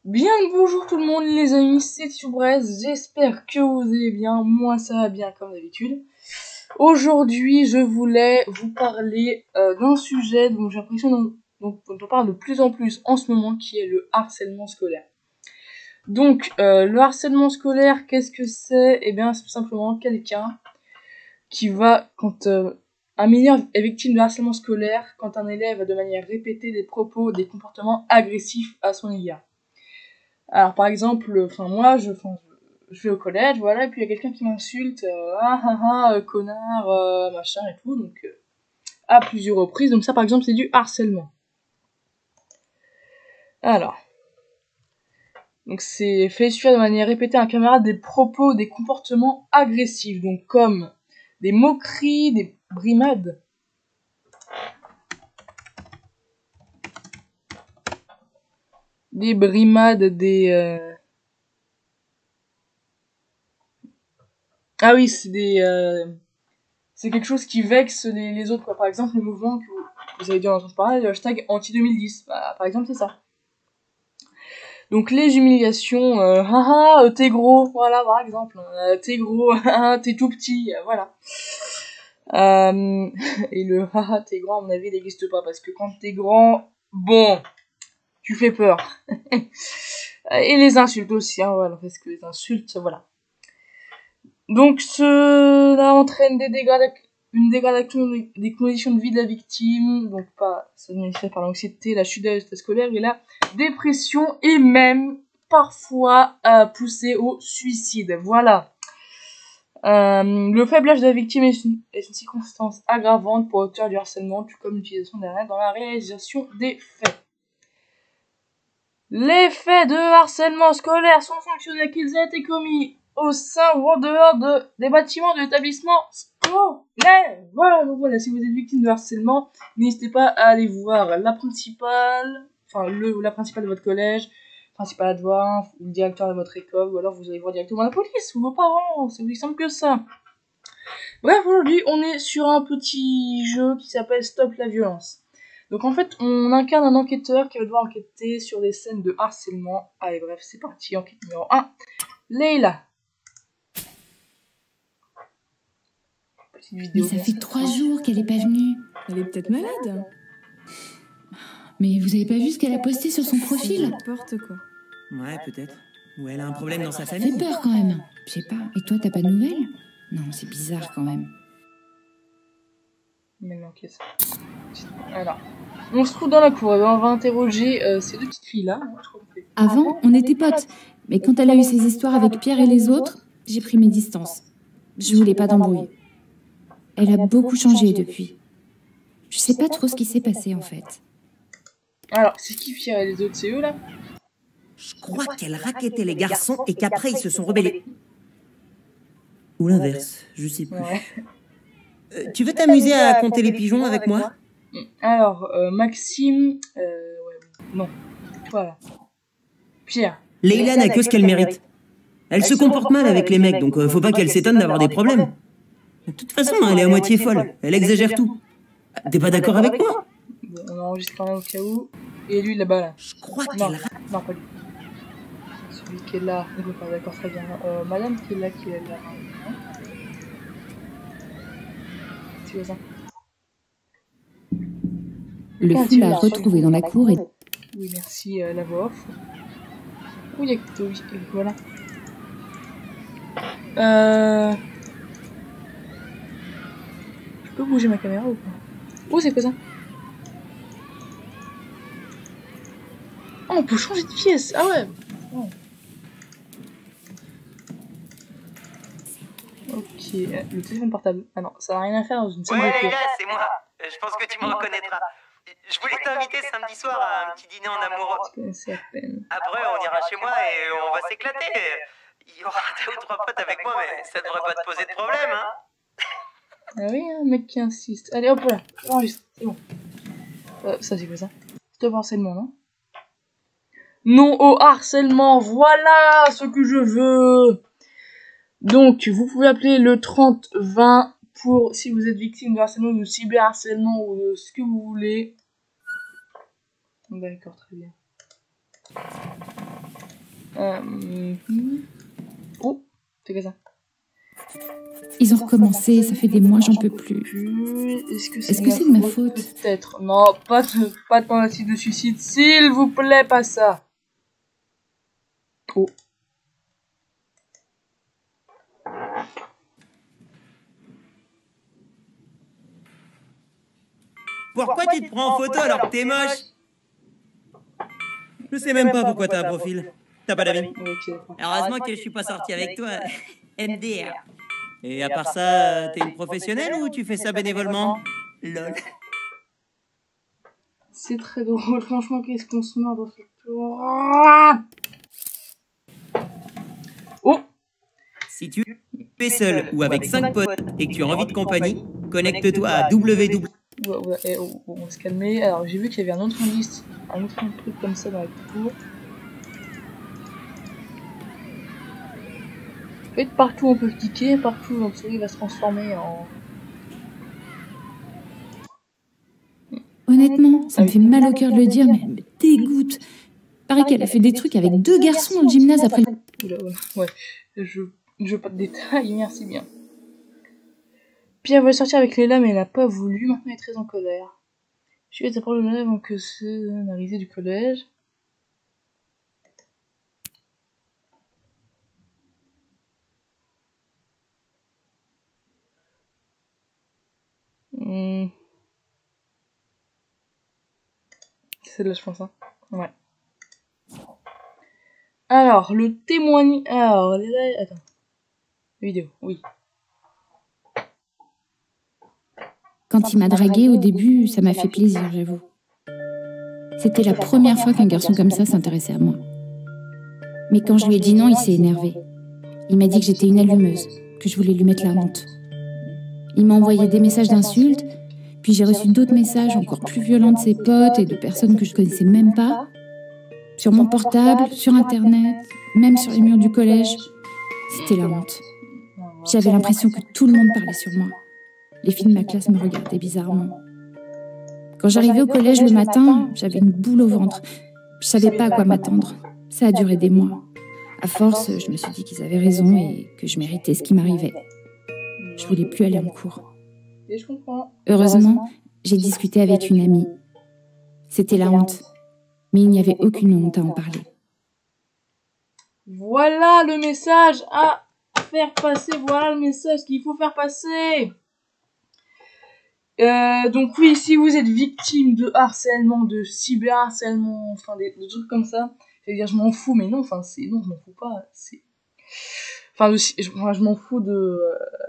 Bien le bonjour tout le monde les amis, c'est Tubrez, j'espère que vous allez bien, moi ça va bien comme d'habitude. Aujourd'hui je voulais vous parler d'un sujet dont j'ai l'impression dont on parle de plus en plus en ce moment, qui est le harcèlement scolaire. Donc le harcèlement scolaire, qu'est-ce que c'est? Eh bien c'est tout simplement quelqu'un qui va, quand un mineur est victime de harcèlement scolaire, quand un élève a de manière répétée des propos, des comportements agressifs à son égard. Alors par exemple, moi je vais au collège, voilà, et puis il y a quelqu'un qui m'insulte, connard, machin et tout, donc à plusieurs reprises. Donc ça par exemple c'est du harcèlement. Alors, donc c'est fait suivre de manière répétée à un camarade des propos, des comportements agressifs, donc comme des moqueries, des brimades. Des brimades, Ah oui, c'est quelque chose qui vexe les autres, quoi. Par exemple, le mouvement que vous avez dû en entendre parler, le hashtag anti-2010. Bah, par exemple, c'est ça. Donc, les humiliations, t'es gros, voilà, par exemple. T'es gros, t'es tout petit, voilà. Et le haha, t'es grand, à mon avis, il n'existe pas, parce que quand t'es grand, bon, tu fais peur. Et les insultes aussi, hein, voilà, parce que les insultes, voilà. Donc cela entraîne une dégradation des conditions de vie de la victime, donc pas ça se manifeste par l'anxiété, la chute de la scolaire et la dépression, et même parfois pousser au suicide. Voilà. Le faible âge de la victime est une circonstance aggravante pour l'auteur du harcèlement, tout comme l'utilisation des règles dans la réalisation des faits. Les faits de harcèlement scolaire sont sanctionnés qu'ils aient été commis au sein ou en dehors des bâtiments de l'établissement scolaire. Voilà, donc voilà, si vous êtes victime de harcèlement, n'hésitez pas à aller voir la principale, la principale de votre collège, principal adjoint, ou le directeur de votre école, ou alors vous allez voir directement la police, ou vos parents, c'est aussi simple que ça. Bref, aujourd'hui, on est sur un petit jeu qui s'appelle Stop la violence. Donc en fait, on incarne un enquêteur qui va devoir enquêter sur des scènes de harcèlement. Allez, bref, c'est parti, enquête numéro 1. Leïla. Petite vidéo. Mais ça fait 3 jours qu'elle est pas venue. Elle est peut-être malade. Mais vous avez pas vu ce qu'elle a posté sur son profil? N'importe quoi. Ouais, peut-être. Ou elle a un problème dans sa Ça famille. fait peur quand même. Je sais pas. Et toi, t'as pas de nouvelles? Non, c'est bizarre quand même. Mais non, qu'est-ce que... Alors, on se trouve dans la cour et on va interroger ces deux petites filles-là. Avant, on était potes. Mais quand elle a eu ses histoires avec Pierre et les autres, j'ai pris mes distances. Je voulais pas d'embrouille. Elle a beaucoup changé depuis. Je sais pas trop ce qui s'est passé en fait. Alors, c'est qui Pierre et les autres? C'est eux là? Je crois qu'elle raquettait les garçons et qu'après ils se sont rebellés. Ou l'inverse, je sais plus. Ouais. Tu veux t'amuser à compter les pigeons avec moi? Alors, Maxime... non. Voilà. Pierre. Leïla n'a que ce qu'elle mérite. Elle se comporte mal avec les mecs, donc faut pas qu'elle s'étonne d'avoir des problèmes. De toute façon, elle est à moitié folle. Elle exagère tout. T'es pas d'accord avec moi? Bon, on enregistre quand même au cas où. Et lui là-bas là. Je crois qu'elle... Non, pas lui. Celui qui est là. D'accord, très bien. Madame qui est là, Petit voisin. Le foulard retrouvé dans la cour est... Oui, merci, la voix off. Où il y a que oui, voilà. Je peux bouger ma caméra ou pas? Oh, c'est quoi ça? Oh, on peut changer de pièce. Ah ouais. Oh. Ok, le téléphone portable. Ah non, ça n'a rien à faire dans une salle de cours. Ouais, Leïla, c'est moi. Je pense que tu me reconnaîtras. Je voulais t'inviter samedi soir à un petit dîner en amoureux. Je connaissais à peine. Après, on ira chez moi et on va s'éclater. Il y aura 2 ou 3 potes avec moi, mais ça devrait pas te poser de problème, hein. Ah oui, un mec qui insiste. Allez, hop là, enregistre, c'est bon. Ça c'est quoi ça? Stop harcèlement, non? Non au harcèlement, voilà ce que je veux. Donc, vous pouvez appeler le 30-20 pour, si vous êtes victime de harcèlement, de cyberharcèlement ou de ce que vous voulez. D'accord, très bien. Oh, c'est quoi ça? Ils ont recommencé, ça fait des mois, j'en peux plus. Est-ce que Est-ce que c'est de ma faute? Peut-être. Non, pas de tentative de suicide, s'il vous plaît, pas ça. Oh. Pourquoi tu te prends en photo alors que t'es moche? Je sais même pas pourquoi t'as un profil. T'as pas d'amis? Heureusement que je suis pas sorti avec toi. MDR. Et à part ça, t'es une professionnelle ou tu fais ça bénévolement? Lol. C'est très drôle, franchement, qu'est-ce qu'on se marre dans ce tour. Oh! Si tu es seul ou avec 5 potes et que tu as envie de compagnie, connecte-toi à www. Ouais, on va se calmer. Alors, j'ai vu qu'il y avait un autre indice, un autre truc comme ça dans la cour. En fait, partout on peut cliquer, partout notre souris va se transformer en... Honnêtement, ça me fait mal au cœur de le dire, mais elle me dégoûte. Pareil qu'elle a fait des trucs avec 2 garçons dans le gymnase après le... Oula, ouais, je veux pas de détails, merci bien. Pierre voulait sortir avec Léla, mais elle n'a pas voulu, maintenant elle est très en colère. Je vais t'apprendre le avant que c'est l'arrivée du collège. C'est là, je pense, hein. Ouais. Alors, le témoignage... Alors, Léla... Attends. Vidéo, oui. Quand il m'a draguée au début, ça m'a fait plaisir, j'avoue. C'était la première fois qu'un garçon comme ça s'intéressait à moi. Mais quand je lui ai dit non, il s'est énervé. Il m'a dit que j'étais une allumeuse, que je voulais lui mettre la honte. Il m'a envoyé des messages d'insultes, puis j'ai reçu d'autres messages encore plus violents de ses potes et de personnes que je connaissais même pas. Sur mon portable, sur internet, même sur les murs du collège. C'était la honte. J'avais l'impression que tout le monde parlait sur moi. Les filles de ma classe me regardaient bizarrement. Quand j'arrivais au collège le matin, j'avais une boule au ventre. Je savais pas à quoi m'attendre. Ça a duré des mois. À force, je me suis dit qu'ils avaient raison et que je méritais ce qui m'arrivait. Je voulais plus aller en cours. Et je comprends. Heureusement, j'ai discuté avec une amie. C'était la honte, mais il n'y avait aucune honte à en parler. Voilà le message à faire passer, voilà le message qu'il faut faire passer. Donc oui, si vous êtes victime de harcèlement, de cyberharcèlement, enfin des trucs comme ça, c'est-à-dire je m'en fous, mais non, enfin c'est non, je m'en fous pas, c'est, enfin je m'en fous de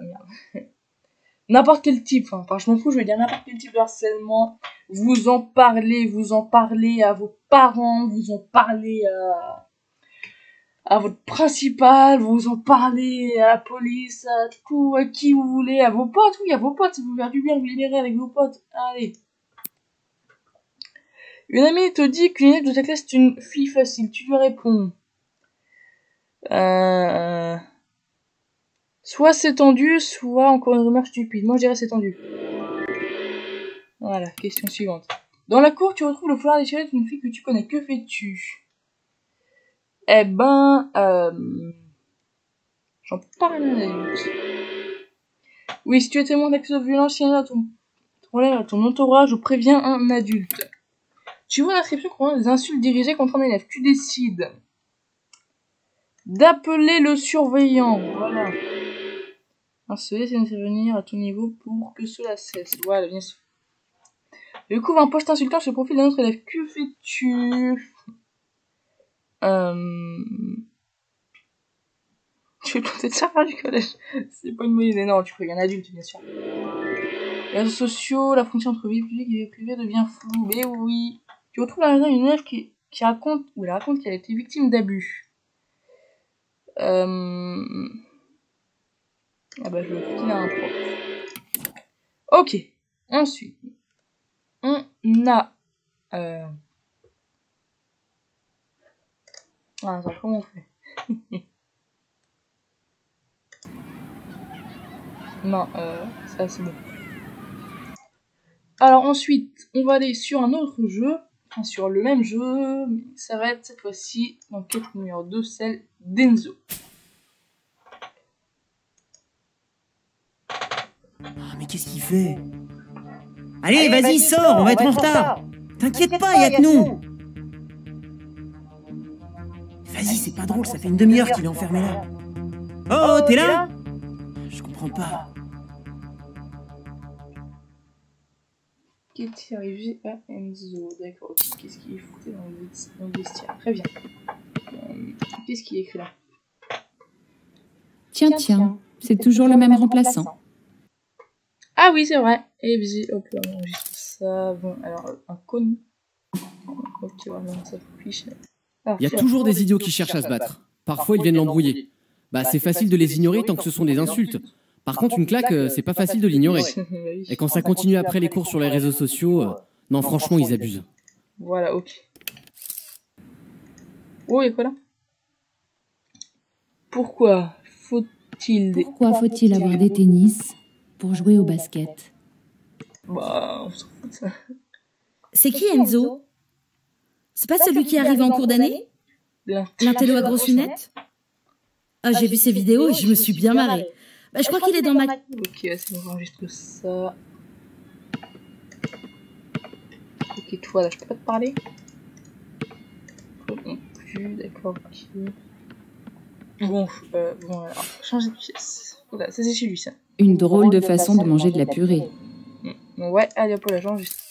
merde. N'importe quel type, enfin je m'en fous, je veux dire n'importe quel type de harcèlement, vous en parlez à vos parents, vous en parlez à votre principal, vous en parlez à la police, à tout, à qui vous voulez, à vos potes, oui, à vos potes, si vous faire du bien, vous libérer avec vos potes, allez. Une amie te dit qu'une élève de ta classe est une fille facile, tu lui réponds. Soit c'est tendu, soit encore une remarque stupide. Moi je dirais c'est tendu. Voilà, question suivante. Dans la cour, tu retrouves le foulard déchiré d'une fille que tu connais. Que fais-tu? Eh ben, j'en parle à un adulte. Oui, si tu es témoin d'actes de violence, signale à ton entourage ou préviens un adulte. Tu vois l'inscription concernant des insultes dirigées contre un élève. Tu décides d'appeler le surveillant. Voilà. Harceler, c'est d'intervenir à ton niveau pour que cela cesse. Voilà, bien sûr. Découvre un post insultant sur le profil d'un autre élève. Que fais-tu? Tu fais planter de serveur du collège. C'est pas une bonne idée. Non, tu préviens un adulte, bien sûr. Les réseaux sociaux, la frontière entre vie publique et vie privée devient floue. Mais oui. Tu retrouves la raison d'une élève qui raconte, ou elle raconte qu'elle a été victime d'abus. Ah bah je vais filer un prof. Ok. Ensuite, on a... Ah, attends, comment on fait? Non, ça c'est bon. Alors ensuite, on va aller sur un autre jeu sur le même jeu, mais ça va être cette fois-ci dans quête numéro 2, celle d'Enzo. Ah, mais qu'est-ce qu'il fait? Allez, vas-y, sors, on va être en retard. T'inquiète pas, y'a que nous. Vas-y, c'est pas drôle, ça fait une demi-heure qu'il est enfermé là. Oh, t'es là? Je comprends pas. Qu'est-il arrivé à Enzo? D'accord, ok. Qu'est-ce qu'il est foutu dans le vestiaire? Très bien. Qu'est-ce qu'il écrit là? Tiens, c'est toujours le même remplaçant. Ah oui, c'est vrai. Et puis, hop là, on enregistre ça. Bon, alors, un cône. Ok, voilà, ça fiche. Il y a toujours des idiots qui cherchent à se battre. Parfois, ils viennent l'embrouiller. Bah, c'est facile de les ignorer tant que ce sont des insultes. Par contre, une claque, c'est pas facile de l'ignorer. Et quand ça continue après les cours sur les réseaux sociaux, non, franchement, ils abusent. Voilà, ok. Oh, et quoi là? Pourquoi faut-il avoir des tennis pour jouer au basket? Bah, on s'en fout de ça. C'est qui Enzo? C'est pas celui qui arrive en cours d'année? L'intello à grosses lunettes? Ah, j'ai vu ses vidéos et je me suis bien marrée. Bah, je crois qu'il est dans ma... Ok, c'est bon, j'enregistre ça. Ok, toi là, je peux pas te parler? Toi non plus, d'accord, ok. Bon, alors, changer de pièce. Voilà, ça c'est chez lui ça. Une drôle de façon de manger de la purée. Ouais, allez hop là, j'enregistre.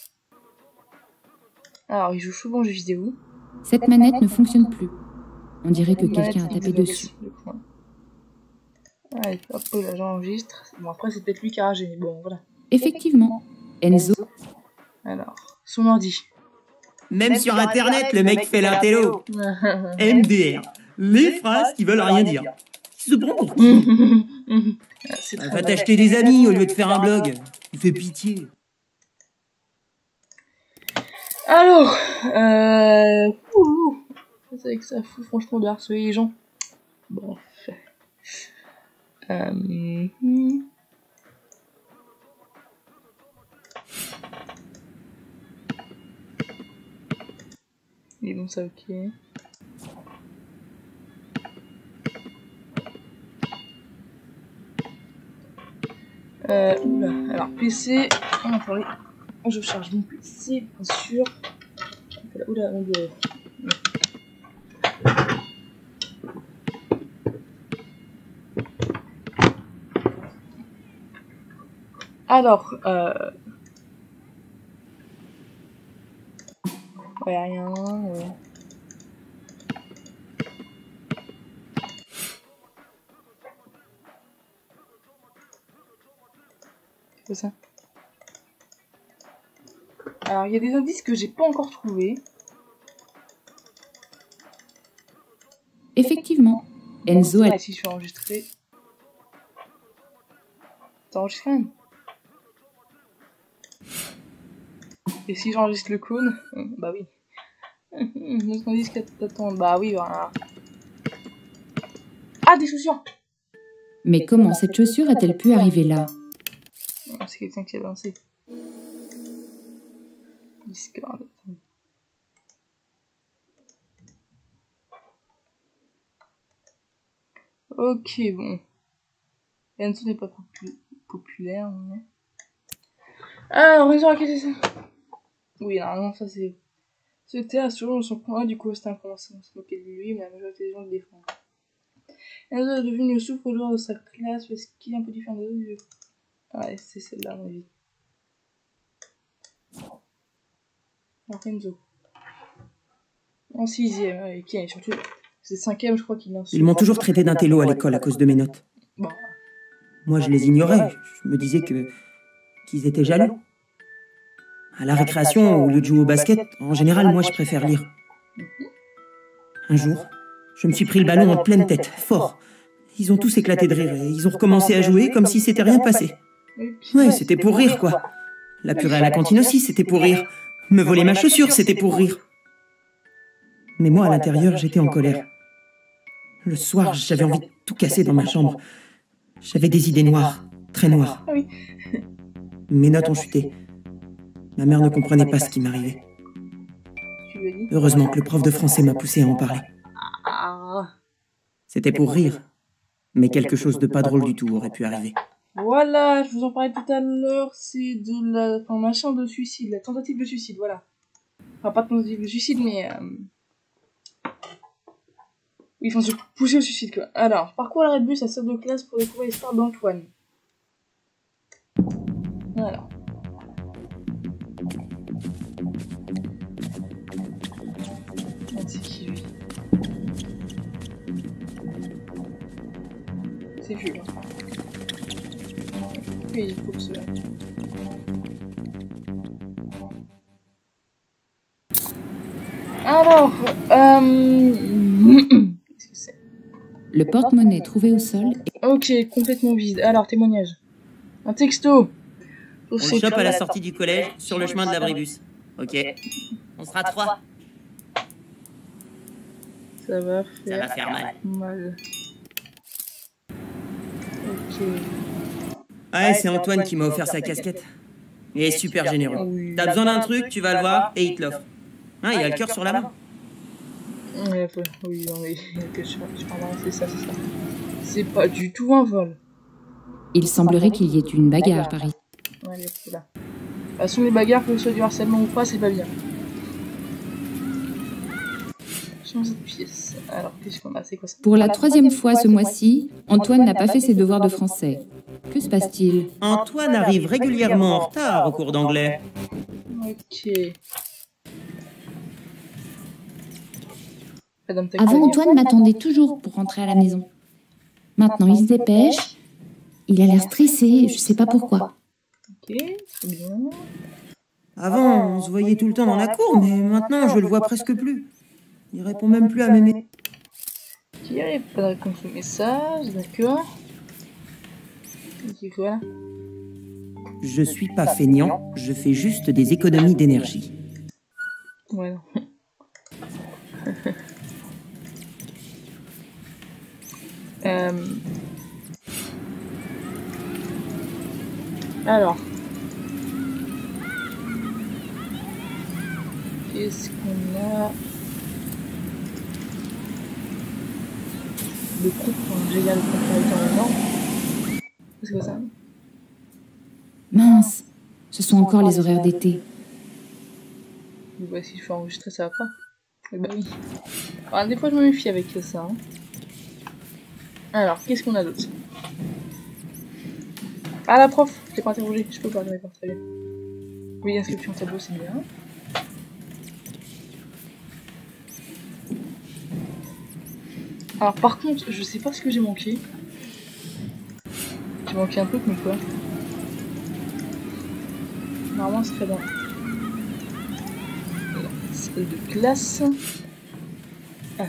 Alors, il joue souvent aux jeux vidéo. Cette manette ne fonctionne plus. On dirait que quelqu'un a tapé dessus. Allez, hop là, j'enregistre. Bon, après, c'est peut-être lui qui a ragé, mais bon, voilà. Effectivement, Enzo. Alors, son ordi. Même sur Internet, le mec fait l'intello. MDR, les phrases qui veulent rien dire. Tu te prends pour qui? Va t'acheter des amis au lieu de faire un blog. Tu fais pitié. Alors, c'est vrai que ça fout franchement de harceler les gens. Bref. Mais bon, ça ok. Oula, alors PC, on va parler. Je charge mon PC, bien sûr. Oula, on doit... Alors, ouais, rien, ouais. C'est ça. Alors, il y a des indices que j'ai pas encore trouvés. Effectivement, Enzo a... Si je suis enregistré. T'as enregistré quand même? Et si j'enregistre le clown? Bah oui. Notre indice t'attend. Bah oui, voilà. Ah, des chaussures! Mais comment cette chaussure a-t-elle pu arriver là? C'est quelqu'un qui a lancé. Discard. Ok, bon. Enzo n'est pas populaire. Mais... Alors, Enzo, qu'est-ce que c'est ça? Oui, non, ça c'est... C'était à toujours dans son coin, du coup c'était un commencé à se moquer de lui, mais la majorité des gens le défendent. Enzo est devenu le souffre-douleur de sa classe parce qu'il est un peu différent des autres. Ouais, c'est celle-là, à mon avis. Alors, Enzo. En 6ème, ouais, et surtout, c'est 5ème, je crois qu'il est en... Ils m'ont toujours traité d'intello à l'école à cause de mes notes. Bon. Moi, je les ignorais. Je me disais qu'ils étaient jaloux. À la récréation, au lieu de jouer au basket, en général, moi, je préfère lire. Un jour, je me suis pris le ballon en pleine tête, fort. Ils ont tous éclaté de rire et ils ont recommencé à jouer comme si c'était rien passé. Ouais, c'était pour rire, quoi. La purée à la cantine aussi, c'était pour rire. Me voler ma chaussure, c'était pour rire. Mais moi, à l'intérieur, j'étais en colère. Le soir, j'avais envie de tout casser dans ma chambre. J'avais des idées noires, très noires. Mes notes ont chuté. Ma mère ne comprenait pas ce qui m'arrivait. Heureusement que le prof de français m'a poussé à en parler. Ah. C'était pour rire, mais quelque chose de pas drôle du tout aurait pu arriver. Voilà, je vous en parlais tout à l'heure, c'est de la... Enfin, machin de suicide, la tentative de suicide, voilà. Enfin, pas de tentative de suicide, mais... Oui, enfin, se pousser au suicide, quoi. Alors, parcours l'arrêt de bus à salle de classe pour découvrir l'histoire d'Antoine. Voilà. C'est qui, lui? C'est Jules. Oui, il faut que cela. Alors, qu'est-ce que c'est? Le porte-monnaie trouvé au sol. Ok, complètement vide. Alors, témoignage. Un texto. On le chope à la sortie du collège, sur le chemin de l'abribus. Ok. On sera 3. Ça va Ça va faire mal. Ok. Ouais, c'est Antoine qui m'a offert sa casquette. Il est super généreux. Oui. T'as besoin d'un truc, tu vas le voir et il te l'offre. Hein, il a le cœur sur la main. Ouais, oui, non, mais c'est ça, c'est ça. C'est pas du tout un vol. Il semblerait qu'il y ait une bagarre par ici. Ouais, là. De toute façon, les bagarres, que ce soit du harcèlement ou pas, c'est pas bien. Changer de pièce. Alors, qu'est-ce qu'on a? C'est quoi ça? Pour la 3e fois ce mois-ci, Antoine n'a pas fait ses devoirs de français. Que se passe-t-il? Antoine arrive régulièrement en retard au cours d'anglais. Ok. Avant, Antoine m'attendait toujours pour rentrer à la maison. Maintenant, il se dépêche. Il a l'air stressé, je sais pas pourquoi. Ok, très bien. Avant, on se voyait tout le temps dans la cour, mais maintenant, je le vois presque plus. Il répond même plus à mes messages. Ok, il n'y a pas de réponse au message, d'accord. Ok, voilà. Je suis pas feignant, je fais juste des économies d'énergie. Ouais, non. Alors. Qu'est-ce qu'on a? Le groupe, j'ai gagné le comparateur énorme. Qu'est-ce que ça? Mince, ce sont encore les horaires d'été. Bah, si je fais enregistrer, ça va pas. Eh bah oui. Alors, des fois, je me méfie avec ça. Hein. Alors, qu'est-ce qu'on a d'autre? Ah, la prof, je l'ai pas interrogé, je peux pas, d'accord, très bien. Oui, inscription tableau, c'est bien. Alors, par contre, je sais pas ce que j'ai manqué. J'ai manqué un truc, mais quoi? Normalement, ce serait dans la salle de classe. Ah.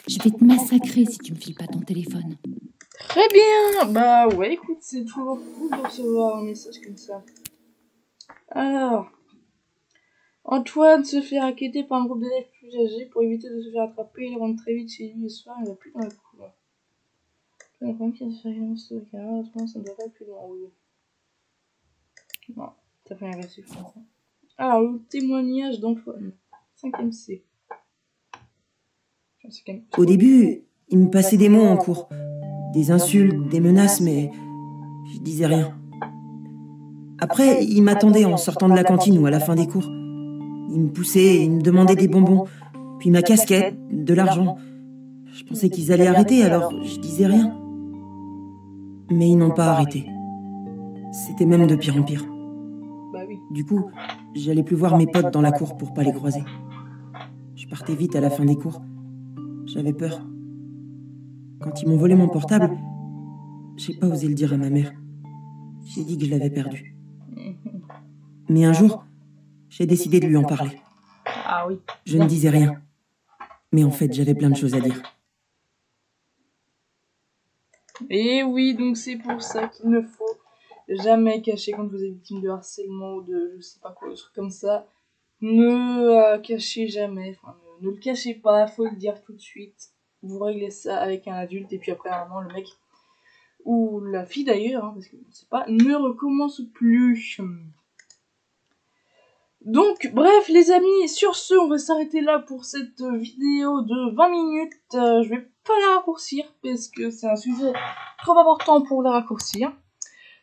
Je vais te massacrer si tu me files pas ton téléphone. Très bien. Bah ouais, écoute, c'est toujours cool de recevoir un message comme ça. Alors, Antoine se fait raqueter par un groupe d'élèves plus âgés pour éviter de se faire attraper. Il rentre très vite chez lui le soir, il va plus dans la cour. La première qui a fait référence au camarade, autrement ça ne doit pas plus loin, oui. Non, t'as fait un reçu français. Alors, le témoignage d'Antoine. 5ème C. Au début, il me passait des mots en cours. Des insultes, des menaces, mais je disais rien. Après, il m'attendait en sortant de la cantine ou à la fin des cours. Il me poussait, il me demandait des bonbons, puis ma casquette, de l'argent. Je pensais qu'ils allaient arrêter, alors je disais rien. Mais ils n'ont pas arrêté. C'était même de pire en pire. Du coup, j'allais plus voir mes potes dans la cour pour pas les croiser. Je partais vite à la fin des cours. J'avais peur. Quand ils m'ont volé mon portable, j'ai pas osé le dire à ma mère. J'ai dit que je l'avais perdu. Mais un jour, j'ai décidé de lui en parler. Ah oui. Je ne disais rien. Mais en fait, j'avais plein de choses à dire. Et oui, donc c'est pour ça qu'il ne faut jamais cacher quand vous êtes victime de harcèlement ou de je sais pas quoi, des trucs comme ça. Ne cachez jamais, enfin ne le cachez pas, faut le dire tout de suite. vous réglez ça avec un adulte, et puis après, normalement, le mec, ou la fille d'ailleurs, hein, parce que je ne sais pas, ne recommence plus. Donc, bref, les amis, sur ce, on va s'arrêter là pour cette vidéo de 20 minutes. Je vais pas la raccourcir, parce que c'est un sujet trop important pour la raccourcir.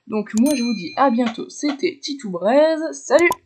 Donc, moi, je vous dis à bientôt. C'était Titou Braise. Salut!